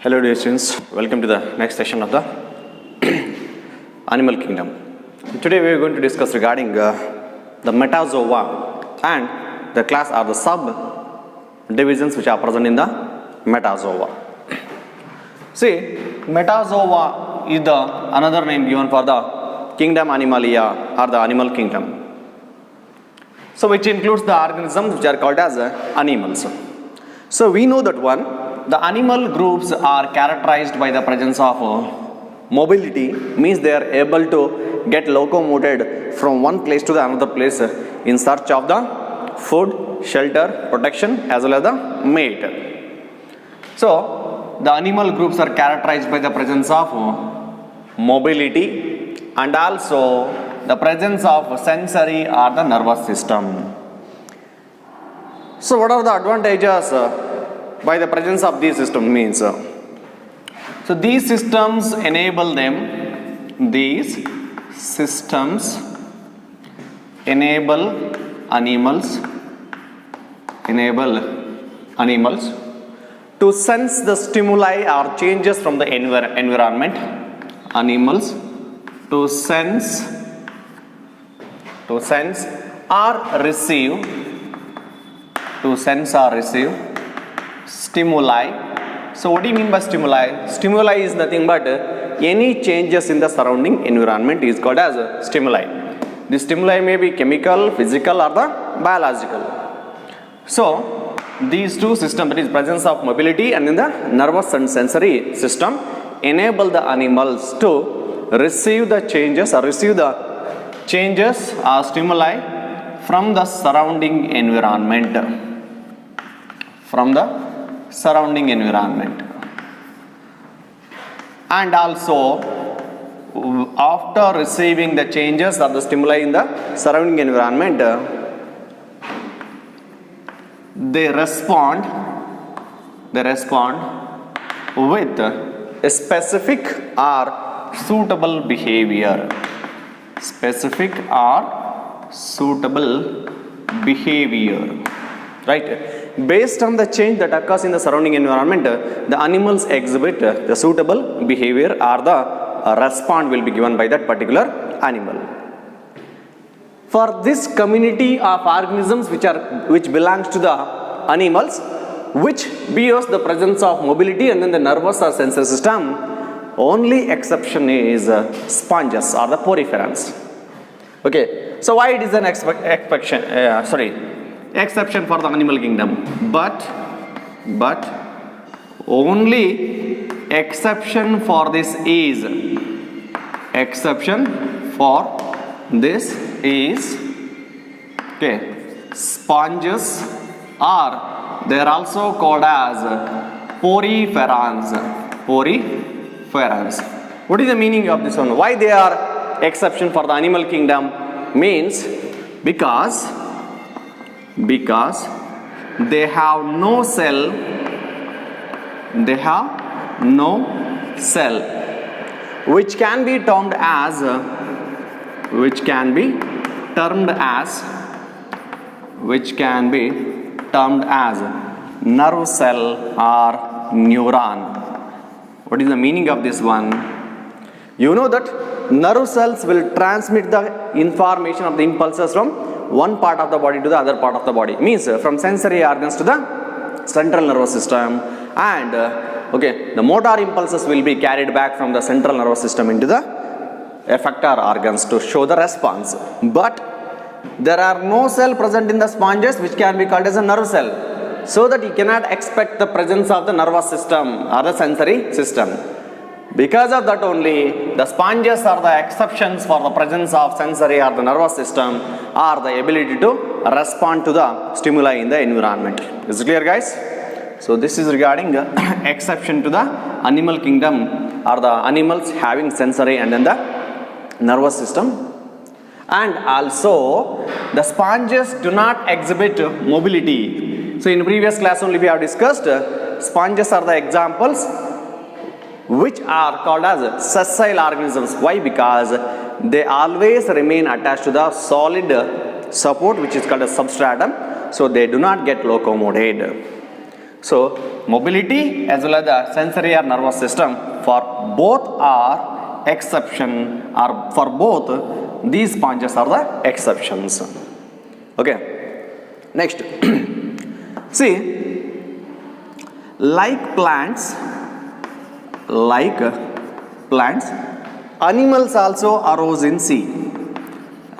Hello dear students, welcome to the next session of the animal kingdom. Today we are going to discuss regarding the metazoa and the class or the sub divisions which are present in the metazoa. See, metazoa is the another name given for the kingdom Animalia or the animal kingdom. So which includes the organisms which are called as animals. So we know that the animal groups are characterized by the presence of mobility, means they are able to get locomoted from one place to the another place in search of the food, shelter, protection as well as the mate. So the animal groups are characterized by the presence of mobility and also the presence of sensory or the nervous system. So what are the advantages by the presence of these systems means? So these systems enable animals to sense the stimuli or changes from the environment. Animals to sense or receive stimuli. So what do you mean by stimuli? Stimuli is nothing but any changes in the surrounding environment is called as stimuli. The stimuli may be chemical, physical or the biological. So these two systems, that is presence of mobility and in the nervous and sensory system, enable the animals to receive the changes or stimuli from the surrounding environment. And also after receiving the changes or the stimuli in the surrounding environment, they respond with a specific or suitable behavior. Right? Based on the change that occurs in the surrounding environment, the animals exhibit the suitable behavior or the response will be given by that particular animal. For this community of organisms which belongs to the animals, which bears the presence of mobility and then the nervous or sensory system, only exception is sponges or the poriferans. Okay, so why it is an exception for the animal kingdom, but only exception for this is sponges are they are also called as poriferans. What is the meaning of this one? Why they are exception for the animal kingdom? Means because they have no cell which can be termed as nerve cell or neuron. What is the meaning of this one? You know that nerve cells will transmit the information of the impulses from one part of the body to the other part of the body, means from sensory organs to the central nervous system, and the motor impulses will be carried back from the central nervous system into the effector organs to show the response. But there are no cell present in the sponges which can be called as a nerve cell, so that you cannot expect the presence of the nervous system or the sensory system. Because of that only, the sponges are the exceptions for the presence of sensory or the nervous system or the ability to respond to the stimuli in the environment. Is it clear, guys? So this is regarding the exception to the animal kingdom or the animals having sensory and then the nervous system. And also the sponges do not exhibit mobility. So in previous class only we have discussed sponges are the examples which are called as sessile organisms. Why? Because they always remain attached to the solid support which is called a substratum, so they do not get locomoted. So mobility as well as the sensory or nervous system, for both are exception, or for both these sponges are the exceptions. Okay. Next, see, like plants, animals also arose in sea.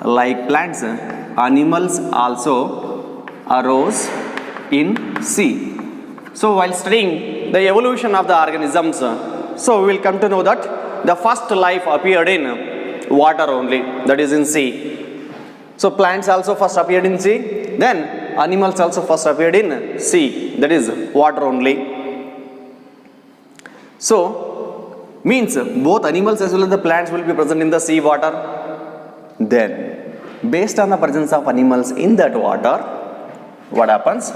Like plants, animals also arose in sea. So while studying the evolution of the organisms, so we will come to know that the first life appeared in water only, that is in sea. So plants also first appeared in sea, then animals also first appeared in sea, that is water only. So means both animals as well as the plants will be present in the sea water. Then based on the presence of animals in that water, what happens?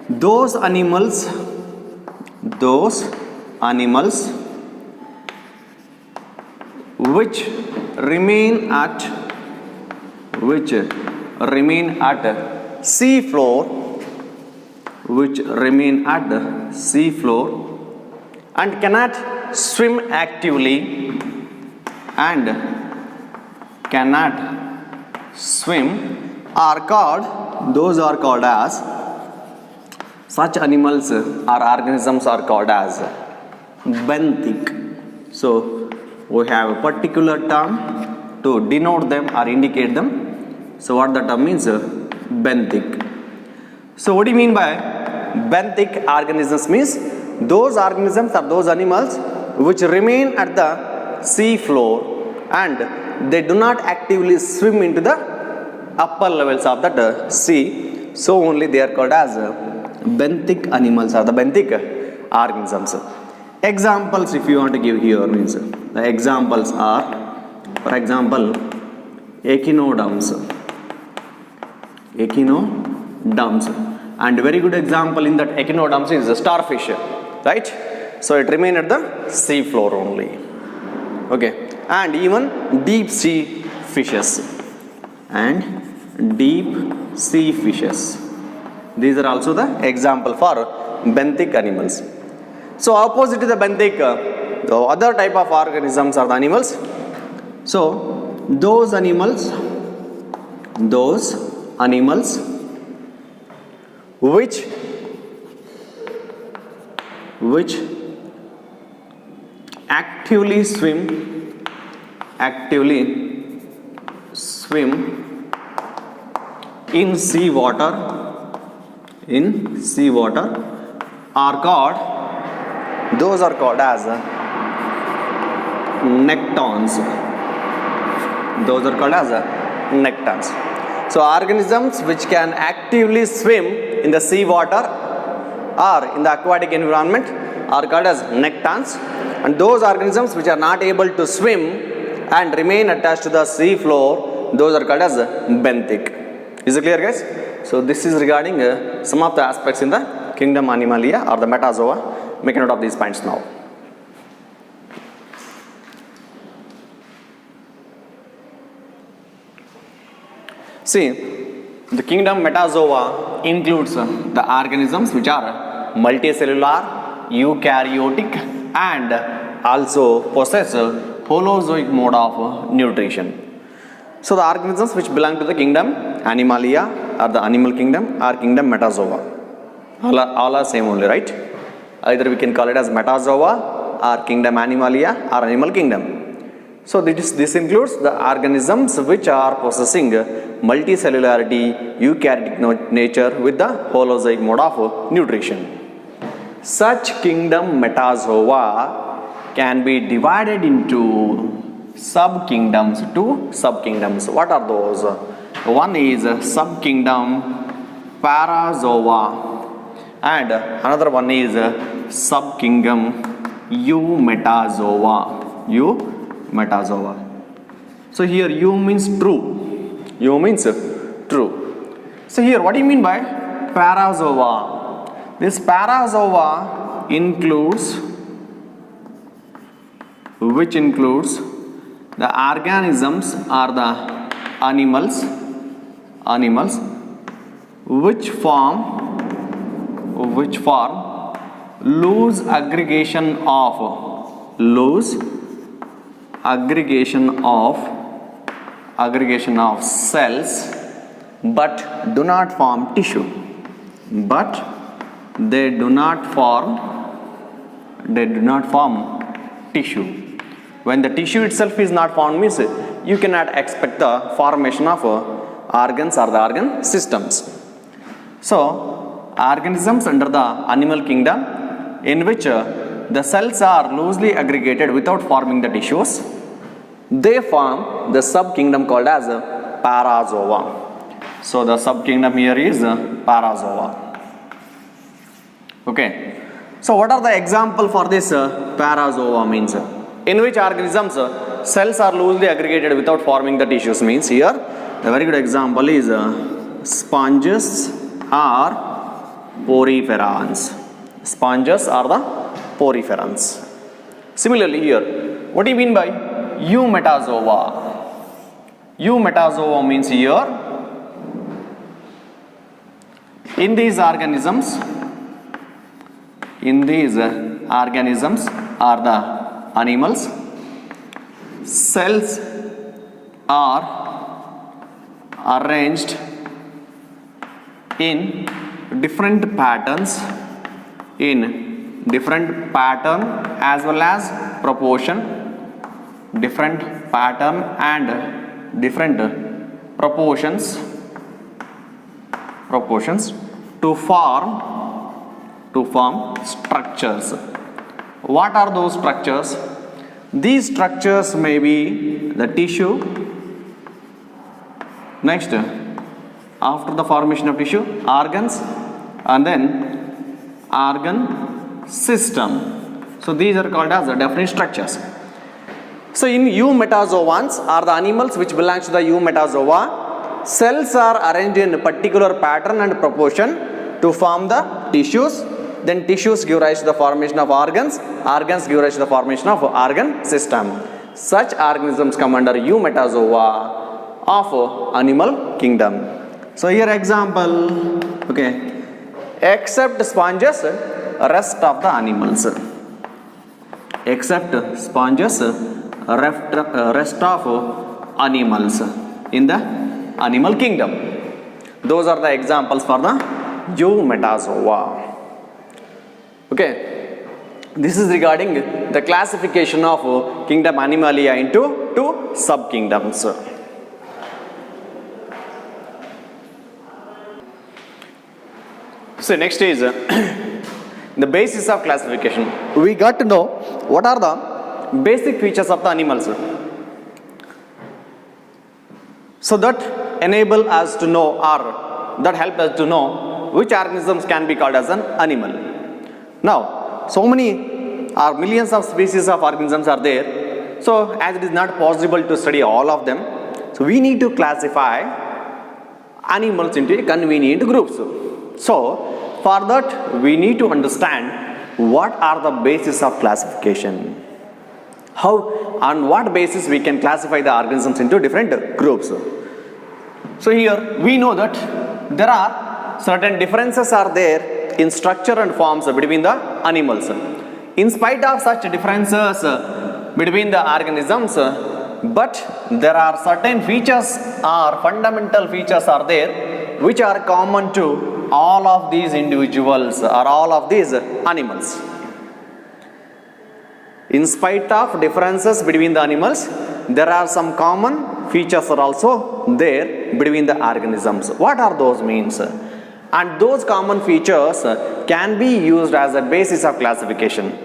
Those animals which remain at sea floor, and cannot swim actively are called as, such animals or organisms are called as benthic. So we have a particular term to denote them or indicate them. So what the term means? Benthic. So what do you mean by benthic organisms? Means those organisms or those animals which remain at the sea floor and they do not actively swim into the upper levels of that sea. So only they are called as benthic animals or the benthic organisms. Examples if you want to give here means the examples are, for example, echinoderms, and very good example in that echinoderms is the starfish, right? So it remain at the sea floor only. Okay, and even deep sea fishes. These are also the example for benthic animals. So opposite to the benthic, the other type of organisms are the animals. So those animals which actively swim in sea water are called, those are called as nectons. So organisms which can actively swim in the sea water or in the aquatic environment are called as nectons, and those organisms which are not able to swim and remain attached to the sea floor, those are called as benthic. Is it clear, guys? So this is regarding some of the aspects in the kingdom Animalia or the metazoa. Make a note of these points now. See, the kingdom metazoa includes the organisms which are multicellular, eukaryotic, and also possess a holozoic mode of nutrition. So the organisms which belong to the kingdom Animalia or the animal kingdom or kingdom metazoa, all are same only, right? Either we can call it as metazoa or kingdom Animalia or animal kingdom. So this includes the organisms which are possessing multicellularity, eukaryotic nature with the holozoic mode of nutrition. Such kingdom metazoa can be divided into subkingdoms. What are those? One is subkingdom Parazoa and another one is subkingdom Eumetazoa. So here U means true. So here what do you mean by Parazoa? This Parazoa includes the organisms or the animals which form which form loose aggregation of cells but do not form tissue. But they do not form tissue. When the tissue itself is not formed means you cannot expect the formation of organs or the organ systems. So organisms under the animal kingdom in which the cells are loosely aggregated without forming the tissues, they form the subkingdom called as parazoa. So the subkingdom here is parazoa. Okay. So what are the example for this parazoa means? In which organisms cells are loosely aggregated without forming the tissues means here a very good example is sponges or poriferans. Sponges are the poriferans. Similarly here, what do you mean by eumetazoa? Eumetazoa means here in these organisms are the animals, cells are arranged in different patterns as well as proportion, different pattern and different proportions to form structures. What are those structures? These structures may be the tissue. Next, after the formation of tissue, organs, and then organ system. So these are called as the definite structures. So in eumetazoans are the animals which belongs to the eumetazoa. Cells are arranged in a particular pattern and proportion to form the tissues. Then tissues give rise to the formation of organs. Organs give rise to the formation of organ system. Such organisms come under eumetazoa of animal kingdom. So here example, okay, except sponges, rest of the animals. Except sponges, rest of animals in the animal kingdom. Those are the examples for the eumetazoa. Okay, this is regarding the classification of kingdom Animalia into two subkingdoms. So next is the basis of classification. We got to know what are the basic features of the animals, so that enable us to know or that help us to know which organisms can be called as an animal. Now, so many or millions of species of organisms are there. So, as it is not possible to study all of them, so we need to classify animals into convenient groups. So, for that we need to understand what are the basis of classification. How, on what basis we can classify the organisms into different groups. So, here we know that there are certain differences are there in structure and forms between the animals. In spite of such differences between the organisms, but there are certain features or fundamental features are there which are common to all of these individuals or all of these animals. In spite of differences between the animals, there are some common features are also there between the organisms. What are those means? And those common features can be used as a basis of classification.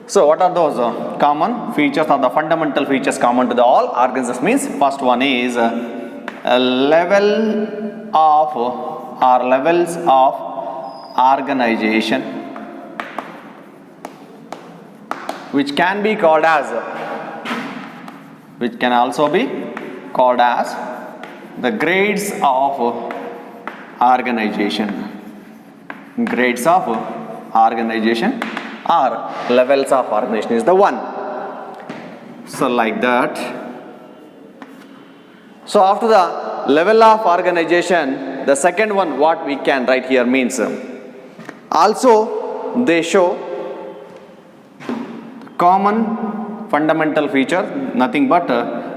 So what are those common features or the fundamental features common to the all organisms means? First one is a level of or levels of organization, which can be called as, which can also be called as the grades of organization. Grades of organization or levels of organization is the one. So like that. So after the level of organization, the second one what we can write here means Also, they show common fundamental feature, nothing but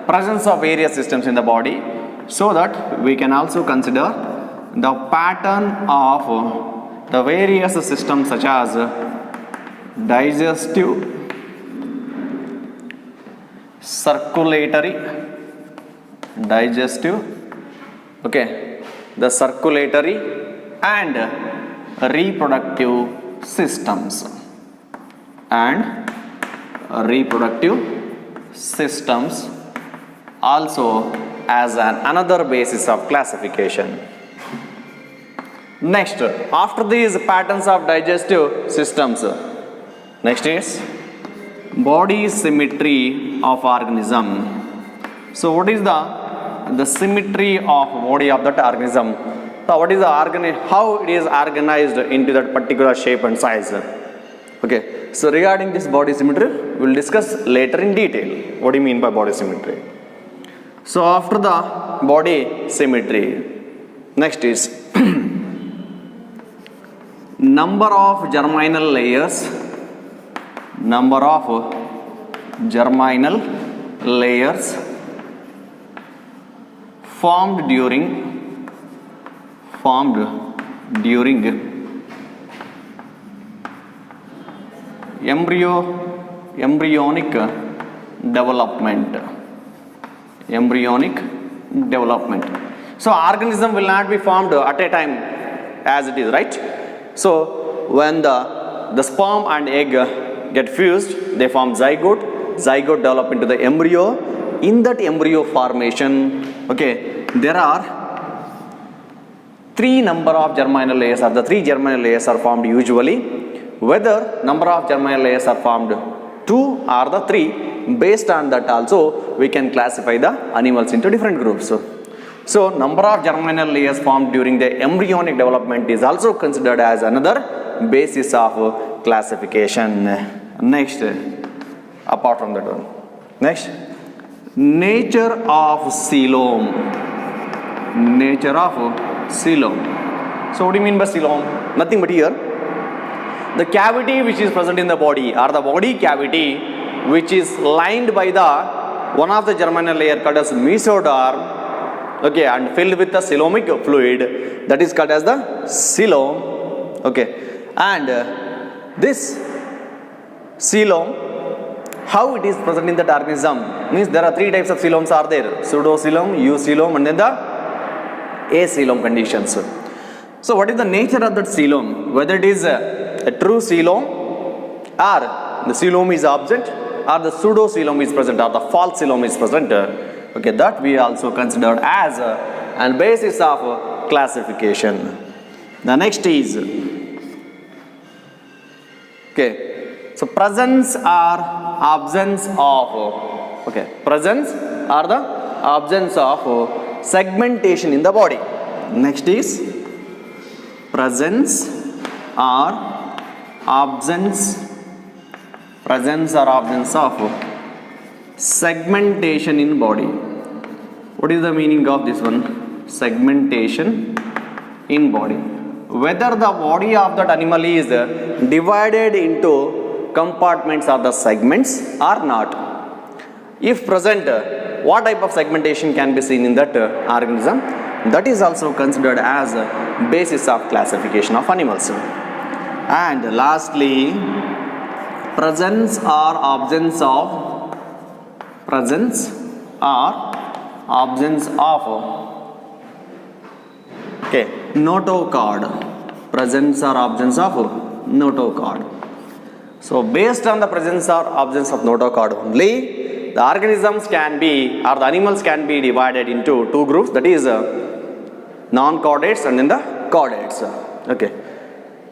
presence of various systems in the body, so that we can also consider the pattern of the various systems such as digestive, circulatory, the circulatory and reproductive systems also as another basis of classification. Next, after these patterns of digestive systems, next is body symmetry of organism. So what is the symmetry of body of that organism? So what is the how it is organized into that particular shape and size? Okay, so regarding this body symmetry, we will discuss later in detail. What do you mean by body symmetry? So after the body symmetry, next is number of germinal layers, formed during embryonic development. So organism will not be formed at a time as it is, right? So when the sperm and egg get fused, they form zygote develop into the embryo. In that embryo formation, okay, there are three number of germinal layers, or the three germinal layers are formed usually. Whether number of germinal layers are formed 2 or the 3, based on that also we can classify the animals into different groups. So number of germinal layers formed during the embryonic development is also considered as another basis of classification. Next, apart from that one, next, nature of coelom. So what do you mean by coelom? Nothing but here, the cavity which is present in the body, or the body cavity which is lined by the one of the germinal layer called as mesoderm, okay, and filled with the coelomic fluid, that is called as the coelom, okay. And this coelom, how it is present in the organism, means there are three types of coeloms are there: pseudocoelom, eucoelom, and then the acoelom conditions. So what is the nature of that coelom? Whether it is a true coelom, or the coelom is absent, or the pseudocoelom is present, or the false coelom is present, okay, that we also consider as a basis of classification. The next is, okay, so presence or absence of, okay, presence or the absence of segmentation in the body. Next is presence or absence of segmentation in body. What is the meaning of this one? Segmentation in body. Whether the body of that animal is divided into compartments or the segments or not. If present, what type of segmentation can be seen in that organism? That is also considered as a basis of classification of animals. And lastly, presence or absence of okay, notochord. Presence or absence of notochord. So based on the presence or absence of notochord only, the organisms can be, or the animals can be divided into two groups, that is non-chordates and then the chordates. Okay.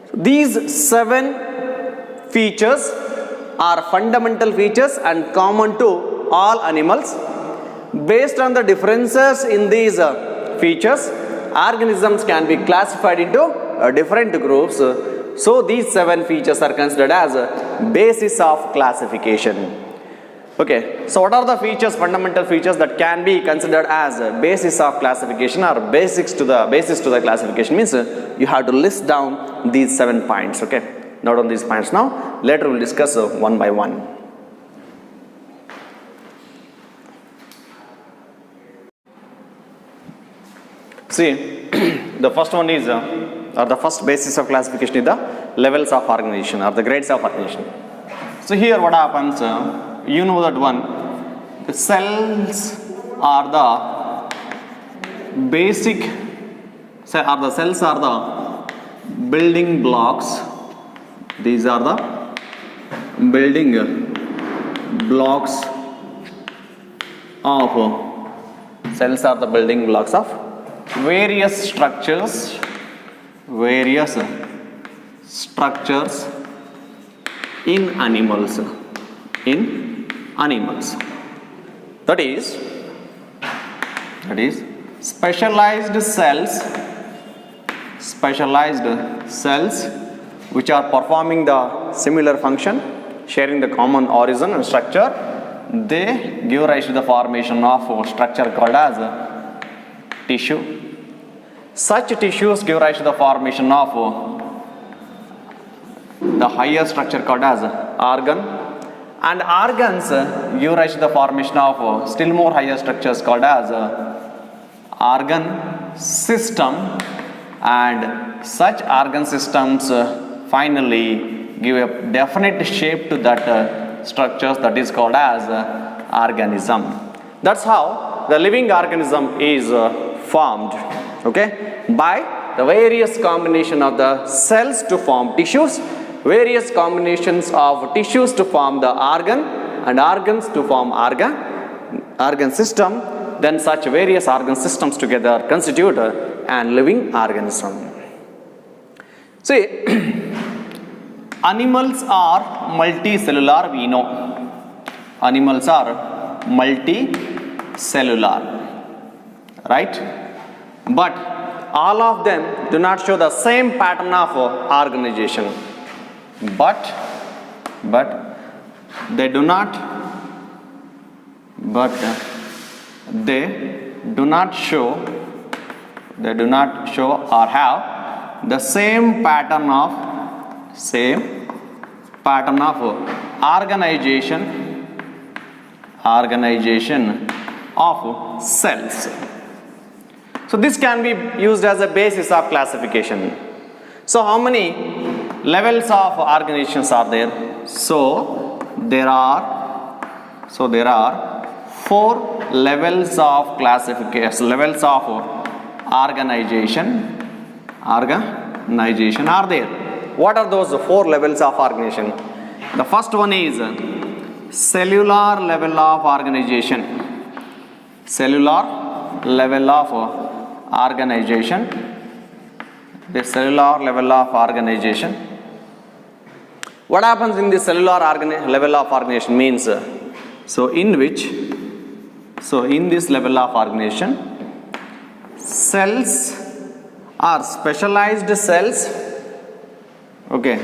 So these 7 features are fundamental features and common to all animals. Based on the differences in these features, organisms can be classified into different groups. So these 7 features are considered as a basis of classification. Okay, so what are the features, fundamental features that can be considered as a basis of classification or basis to the classification? Means you have to list down these 7 points. Okay, note on these points now. Later we'll discuss one by one. See, the first one is, or the first basis of classification is the levels of organization or the grades of organization. So here what happens, you know that one, the cells are the basic, the cells are the building blocks. These are the building blocks of, cells are the building blocks of various structures in animals. That is specialized cells which are performing the similar function, sharing the common origin and structure. They give rise to the formation of structure called as tissue. Such tissues give rise to the formation of the higher structure called as organ, and organs give rise to the formation of still more higher structures called as organ system, and such organ systems finally give a definite shape to that structures that is called as organism. That's how the living organism is formed, okay, by the various combination of the cells to form tissues, various combinations of tissues to form the organ, and organs to form organ system. Then such various organ systems together constitute an living organism. See, animals are multicellular, we know. Animals are multicellular, right? But all of them do not show the same pattern of organization. But they do not show or have the same pattern of organization of cells. So this can be used as a basis of classification. So how many levels of organizations are there? So there are 4 levels of classification, levels of organization are there. What are those 4 levels of organization? The first one is cellular level of organization. Cellular level of organization. The cellular level of organization. What happens in the cellular level of organization means, in this level of organization, cells are specialized cells. Okay,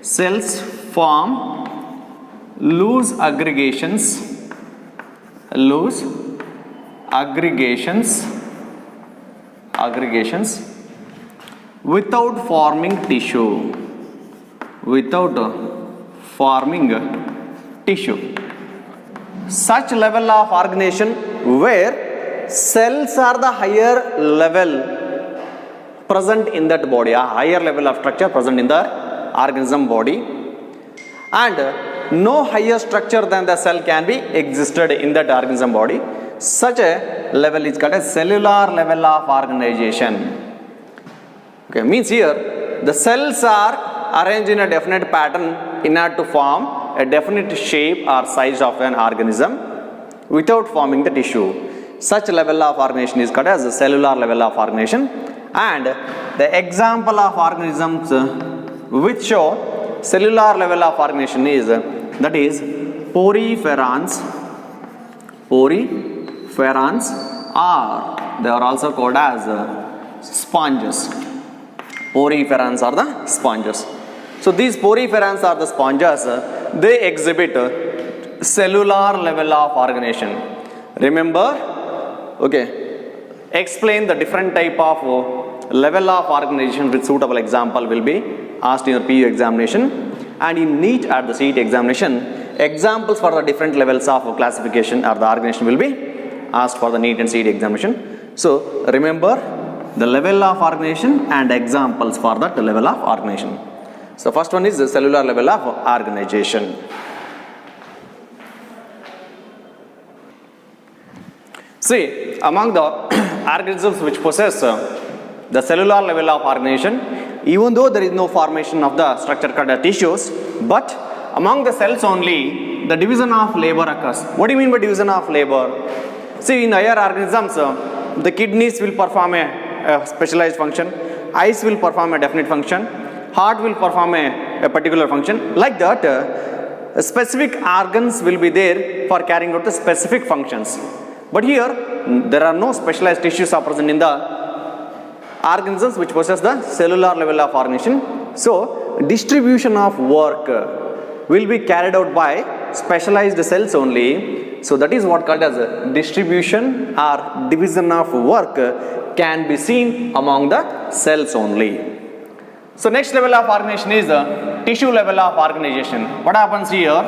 cells form loose aggregations without forming tissue. Such level of organization where cells are the higher level present in that body, a higher level of structure present in the organism body, and no higher structure than the cell can be existed in that organism body. Such a level is called a cellular level of organization. Okay, means here the cells are arranged in a definite pattern in order to form a definite shape or size of an organism without forming the tissue. Such level of organization is called as a cellular level of organization. And the example of organisms which show cellular level of organization is, that is poriferans, or they are also called as sponges. Poriferans are the sponges. So these poriferans are the sponges. They exhibit cellular level of organization. Remember, okay, explain the different type of level of organization with suitable example will be asked in your PU examination, and in NEET at the CET examination, examples for the different levels of classification or the organization will be asked for the NEET and CET examination. So remember the level of organization and examples for that level of organization. So first one is the cellular level of organization. See, among the organisms which possess the cellular level of organization, even though there is no formation of the structure called tissues, but among the cells only the division of labor occurs. What do you mean by division of labor? See, in higher organisms, the kidneys will perform a specialized function, eyes will perform a definite function, heart will perform a particular function. Like that, specific organs will be there for carrying out the specific functions. But here, there are no specialized tissues are present in the organisms which possess the cellular level of organization. So, distribution of work will be carried out by specialized cells only. So, that is what called as distribution or division of work can be seen among the cells only. So, next level of organization is the tissue level of organization. What happens here?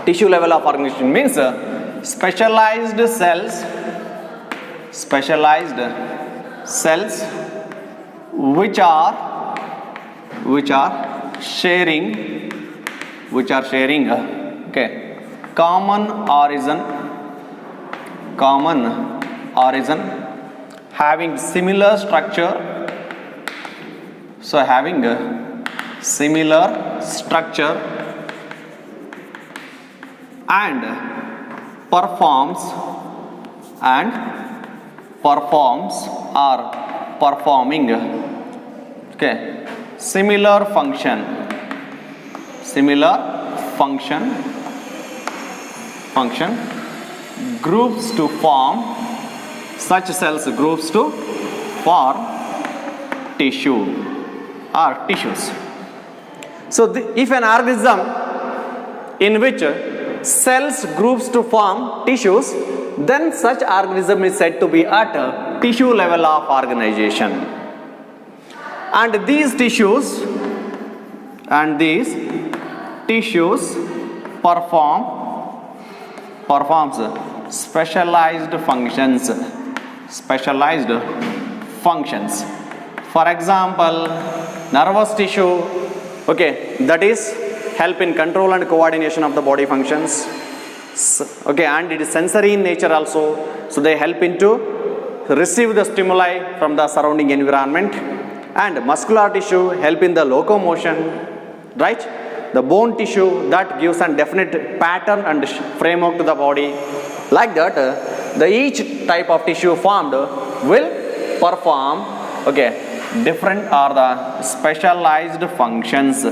Tissue level of organization means specialized cells which are sharing okay, common origin, having similar structure. So having a similar structure and performs or performing okay, similar function groups to form such cells, groups to form tissue or tissues. So if an organism in which cells groups to form tissues, then such organism is said to be at a tissue level of organization. And these tissues performs specialized functions. For example, nervous tissue, okay, that is help in control and coordination of the body functions. Okay, and it is sensory in nature also, so they help into receive the stimuli from the surrounding environment. And muscular tissue help in the locomotion, right? The bone tissue that gives a definite pattern and framework to the body. Like that, each type of tissue formed will perform okay, different or the specialized functions.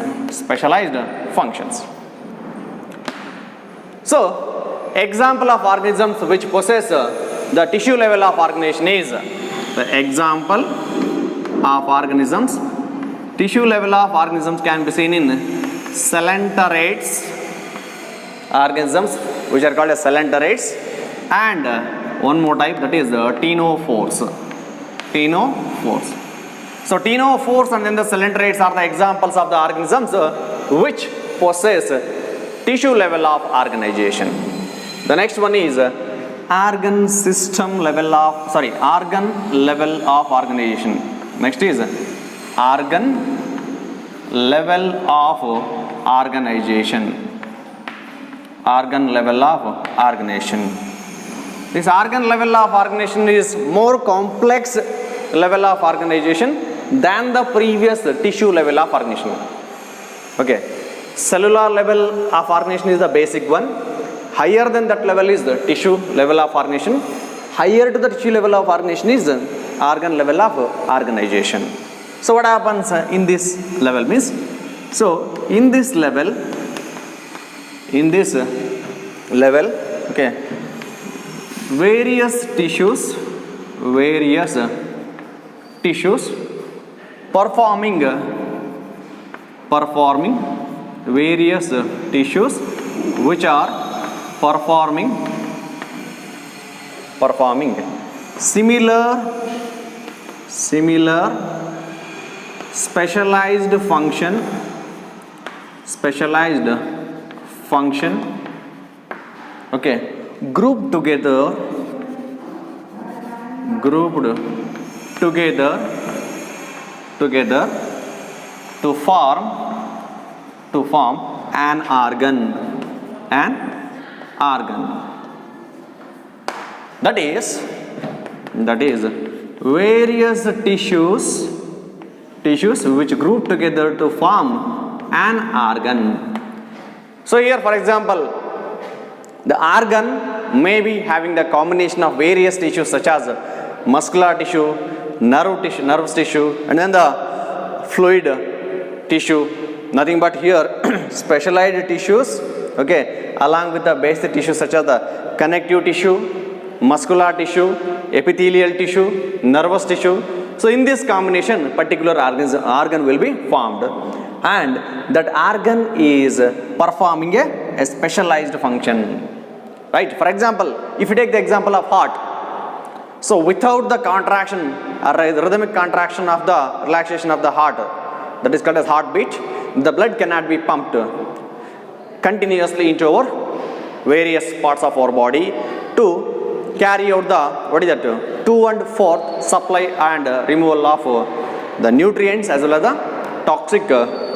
So example of organisms which possess the tissue level of organization is the example of organisms. Tissue level of organisms can be seen in coelenterates, organisms which are called as coelenterates, and one more type, that is the ctenophores. So ctenophores and then the coelenterates are the examples of the organisms which possess tissue level of organization. The next one is organ level of organization. Next is organ level of organization. This organ level of organization is more complex level of organization than the previous tissue level of organization. Okay, cellular level of organization is the basic one. Higher than that level is the tissue level of organization. Higher to the tissue level of organization is the organ level of organization. So what happens in this level means, so in this level, okay, various tissues performing various tissues which are performing similar specialized function, okay, grouped together to form an organ. That is various tissues which group together to form an organ. So here, for example, the organ may be having the combination of various tissues such as muscular tissue, nervous tissue, and then the fluid tissue. Nothing but here specialized tissues, okay, along with the basic tissues such as the connective tissue, muscular tissue, epithelial tissue, nervous tissue. So in this combination, particular organ will be formed, and that organ is performing a specialized function. Right? For example, if you take the example of heart, so without the contraction or rhythmic contraction of the relaxation of the heart, that is called as heartbeat, the blood cannot be pumped continuously into our various parts of our body to carry out the 2 and 4 supply and removal of the nutrients as well as the toxic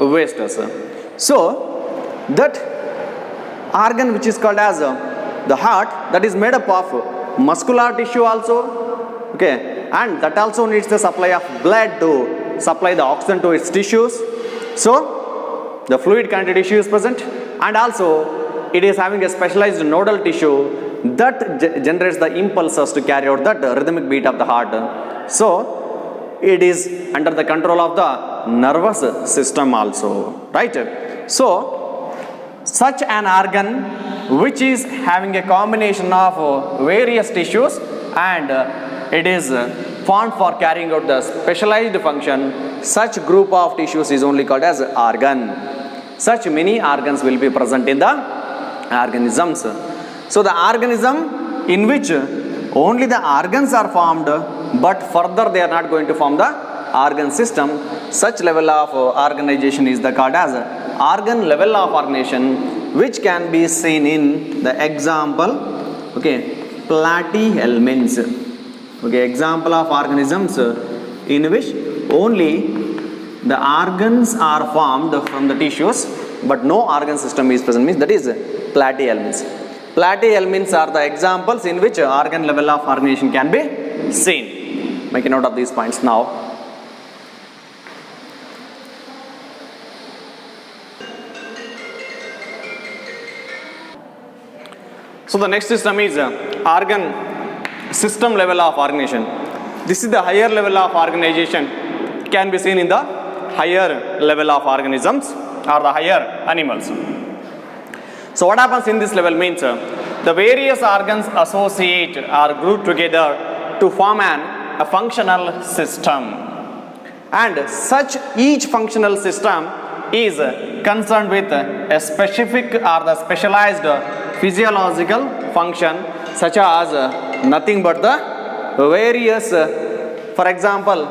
wastes. So that organ which is called as the heart, that is made up of muscular tissue also, okay, and that also needs the supply of blood to supply the oxygen to its tissues. So the fluid connective tissue is present, and also it is having a specialized nodal tissue that generates the impulses to carry out that rhythmic beat of the heart. So it is under the control of the nervous system also, right? So such an organ which is having a combination of various tissues and it is formed for carrying out the specialized function, such group of tissues is only called as organ. Such many organs will be present in the organisms. So the organism in which only the organs are formed, but further they are not going to form the organ system, such level of organization is the called as organ level of organization, which can be seen in the example, okay, platyhelminths. Okay, example of organisms in which only the organs are formed from the tissues, but no organ system is present, means that is platyhelminths. Platyhelminths are the examples in which organ level of organization can be seen. Make a note of these points now. So the next system is organ system level of organization. This is the higher level of organization, can be seen in the higher level of organisms or the higher animals. So what happens in this level means the various organs associate or group together to form a functional system, and such each functional system is concerned with a specific or the specialized physiological function, such as nothing but the various, for example,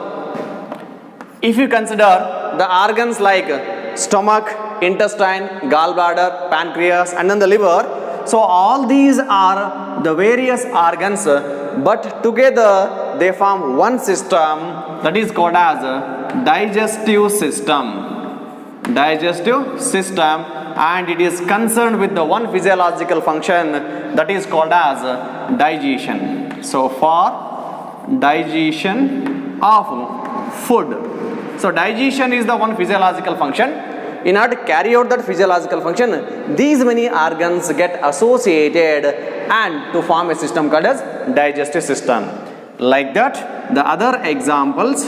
if you consider the organs like stomach, intestine, gallbladder, pancreas, and then the liver, so all these are the various organs, but together they form one system, that is called as digestive system. And it is concerned with the one physiological function, that is called as digestion. So for digestion of food, so digestion is the one physiological function. In order to carry out that physiological function, these many organs get associated and to form a system called as digestive system. Like that, the other examples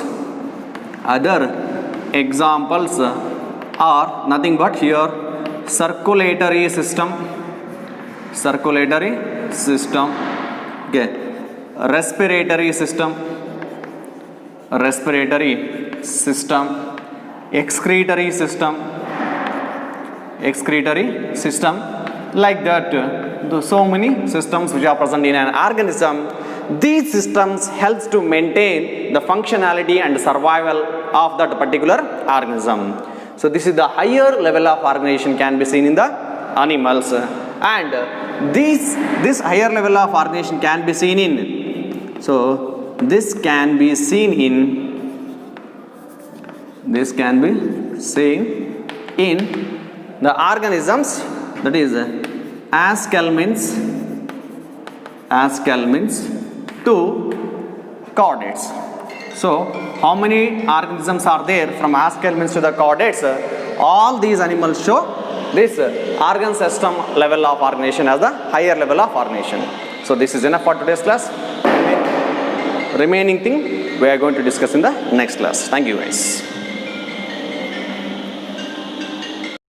are nothing but here circulatory system, okay, respiratory system, excretory system, like that, so many systems which are present in an organism. These systems helps to maintain the functionality and survival of that particular organism. So this is the higher level of organization can be seen in the animals, and this higher level of organization can be seen in, so this can be seen in the organisms, that is Ascalmins to chordates. So how many organisms are there from Ascalmins to the chordates? All these animals show this organ system level of organization as the higher level of organization. So this is enough for today's class. Remaining thing we are going to discuss in the next class. Thank you guys.